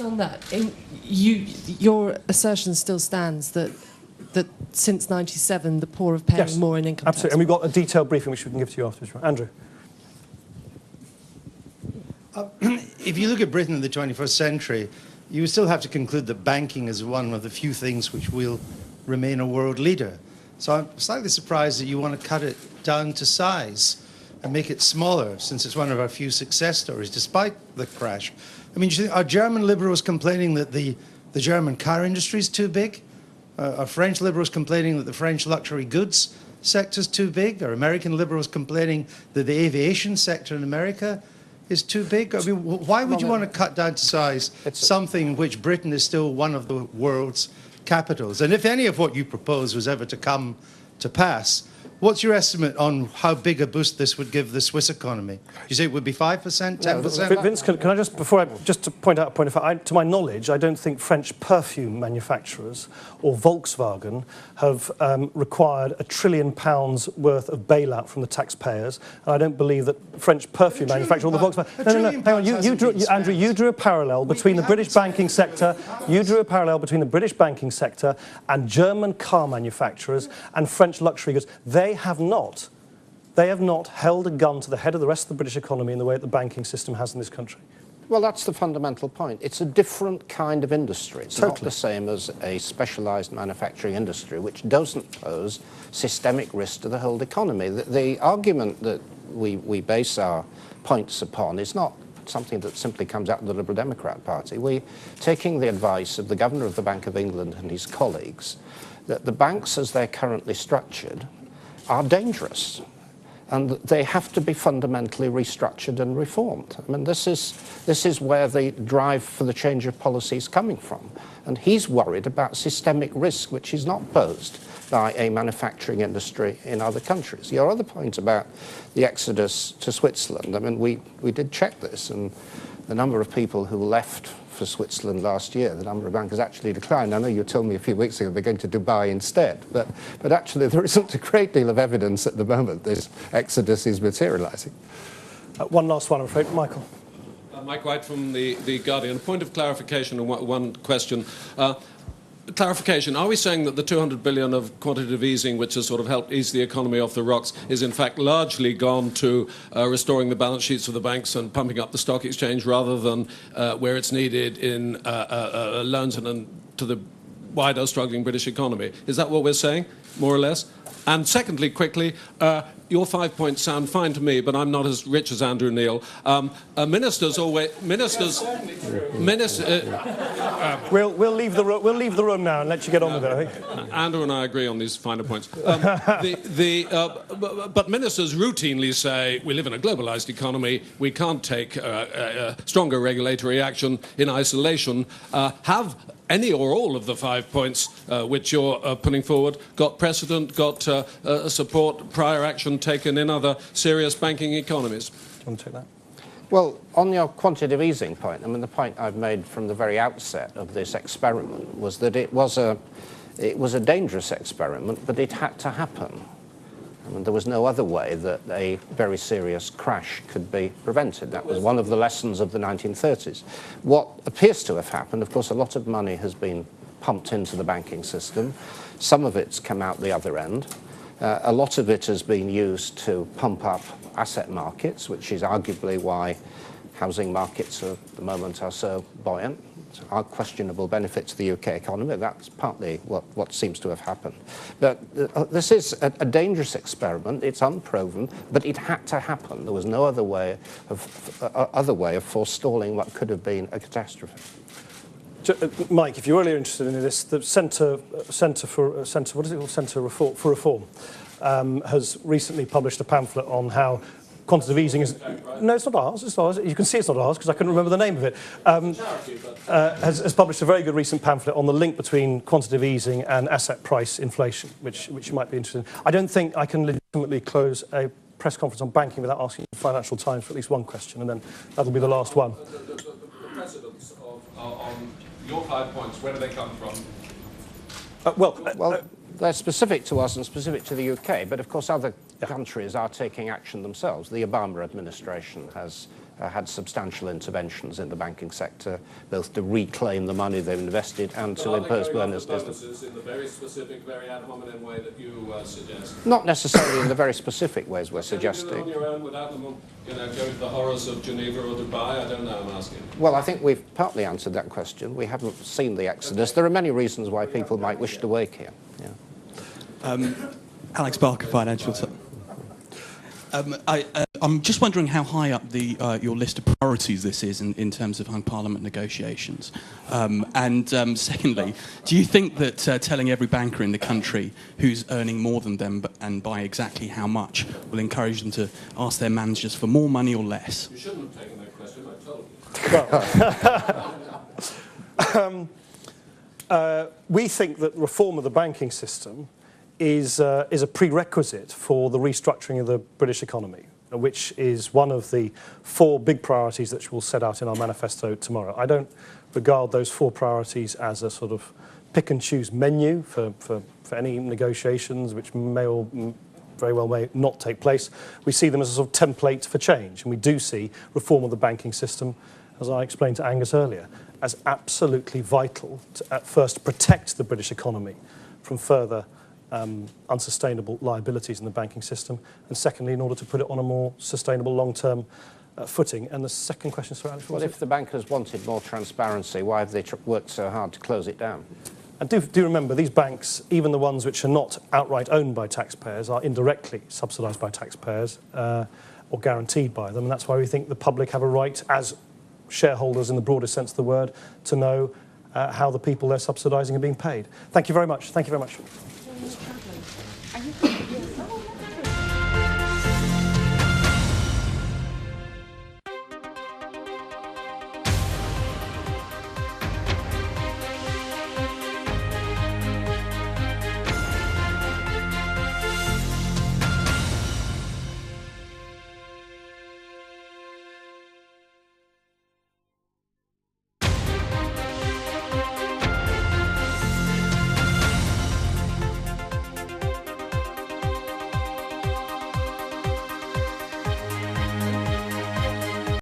On that, your assertion still stands that since '97 the poor have paid more in income tax. Absolutely, and we've got a detailed briefing which we can give to you afterwards. Andrew. If you look at Britain in the 21st century, you still have to conclude that banking is one of the few things which will remain a world leader. So I'm slightly surprised that you want to cut it down to size and make it smaller, since it's one of our few success stories, despite the crash. I mean, are German liberals complaining that the German car industry is too big? Are French liberals complaining that the French luxury goods sector is too big? Are American liberals complaining that the aviation sector in America is too big? I mean, why would you want to cut down to size something in which Britain is still one of the world's capitals? And if any of what you propose was ever to come to pass, what's your estimate on how big a boost this would give the Swiss economy? Do you say it would be 5%, 10%? Vince, can I just, just to point out a point of fact, to my knowledge, I don't think French perfume manufacturers or Volkswagen have required £1 trillion worth of bailout from the taxpayers. And I don't believe that French perfume manufacturers or the Volkswagen... No, hang on, Andrew, you drew a parallel between the British banking sector, and German car manufacturers and French luxury goods. They have not held a gun to the head of the rest of the British economy in the way that the banking system has in this country. Well, that's the fundamental point. It's a different kind of industry. It's not the same as a specialised manufacturing industry, which doesn't pose systemic risk to the whole economy. The argument that we base our points upon is not something that simply comes out of the Liberal Democrat Party. We're taking the advice of the Governor of the Bank of England and his colleagues that the banks, as they're currently structured, are dangerous, and they have to be fundamentally restructured and reformed. I mean, this is where the drive for the change of policy is coming from. And he's worried about systemic risk, which is not posed by a manufacturing industry in other countries. Your other point about the exodus to Switzerland, I mean, we did check this, and the number of people who left for Switzerland last year, the number of bankers actually declined. I know you told me a few weeks ago they're going to Dubai instead, but actually there isn't a great deal of evidence at the moment this exodus is materialising. One last one, I'm afraid. Michael. Mike White from the Guardian. Point of clarification and one question. Clarification, are we saying that the 200 billion of quantitative easing, which has sort of helped ease the economy off the rocks, is in fact largely gone to restoring the balance sheets of the banks and pumping up the stock exchange rather than where it's needed in loans and to the wider struggling British economy? Is that what we're saying, more or less? And secondly, quickly, your 5 points sound fine to me, but I'm not as rich as Andrew Neil. Ministers always... We'll leave the room now and let you get on with it, I think. Andrew and I agree on these finer points. But ministers routinely say, we live in a globalised economy, we can't take stronger regulatory action in isolation. Have any or all of the 5 points which you're putting forward got precedent, got support, prior action taken in other serious banking economies? Do you want to take that? Well, on your quantitative easing point, I mean, the point I've made from the very outset of this experiment was that it was a dangerous experiment, but it had to happen. I mean, there was no other way that a very serious crash could be prevented. That was one of the lessons of the 1930s. What appears to have happened, of course, a lot of money has been pumped into the banking system. Some of it's come out the other end. A lot of it has been used to pump up asset markets, which is arguably why housing markets at the moment are so buoyant. Are questionable benefit to the UK economy. That's partly what seems to have happened. But this is a dangerous experiment. It's unproven, but it had to happen. There was no other way of forestalling what could have been a catastrophe. Mike, if you're really interested in this, the Centre for Reform has recently published a pamphlet on how quantitative easing is... No, it's not ours. It's not ours. You can see it's not ours because I couldn't remember the name of it. Has published a very good recent pamphlet on the link between quantitative easing and asset price inflation, which you might be interested in. I don't think I can legitimately close a press conference on banking without asking the Financial Times for at least one question, and then that'll be the last one. The precedents on your 5 points, where do they come from? Well, they're specific to us and specific to the UK, but of course other countries are taking action themselves. The Obama administration has had substantial interventions in the banking sector, both to reclaim the money they've invested and to impose bonuses. In the very specific, very ad hominem way that you suggest. Not necessarily in the very specific ways we're suggesting. Can you do it on your own without them, go to the horrors of Geneva or Dubai? I don't know, I'm asking. Well, I think we've partly answered that question. We haven't seen the exodus. There are many reasons why people might wish to work here. Yeah. Alex Barker, Financial Times. I'm just wondering how high up your list of priorities this is in terms of Parliament negotiations. Secondly, do you think that telling every banker in the country who's earning more than them and by exactly how much will encourage them to ask their managers for more money or less? You shouldn't have taken that question, I told you. We think that reform of the banking system is a prerequisite for the restructuring of the British economy, which is one of the 4 big priorities that we'll set out in our manifesto tomorrow. I don't regard those 4 priorities as a sort of pick and choose menu for any negotiations, which may or very well may not take place. We see them as a sort of template for change, and we do see reform of the banking system, as I explained to Angus earlier, as absolutely vital to, at first, protect the British economy from further unsustainable liabilities in the banking system, and secondly, in order to put it on a more sustainable long-term footing. And the second question, Sir Alex, well, if the bankers wanted more transparency, why have they worked so hard to close it down? And do remember, these banks, even the ones which are not outright owned by taxpayers, are indirectly subsidised by taxpayers or guaranteed by them, and that's why we think the public have a right, as shareholders in the broadest sense of the word, to know how the people they're subsidising are being paid. Thank you very much. Thank you very much.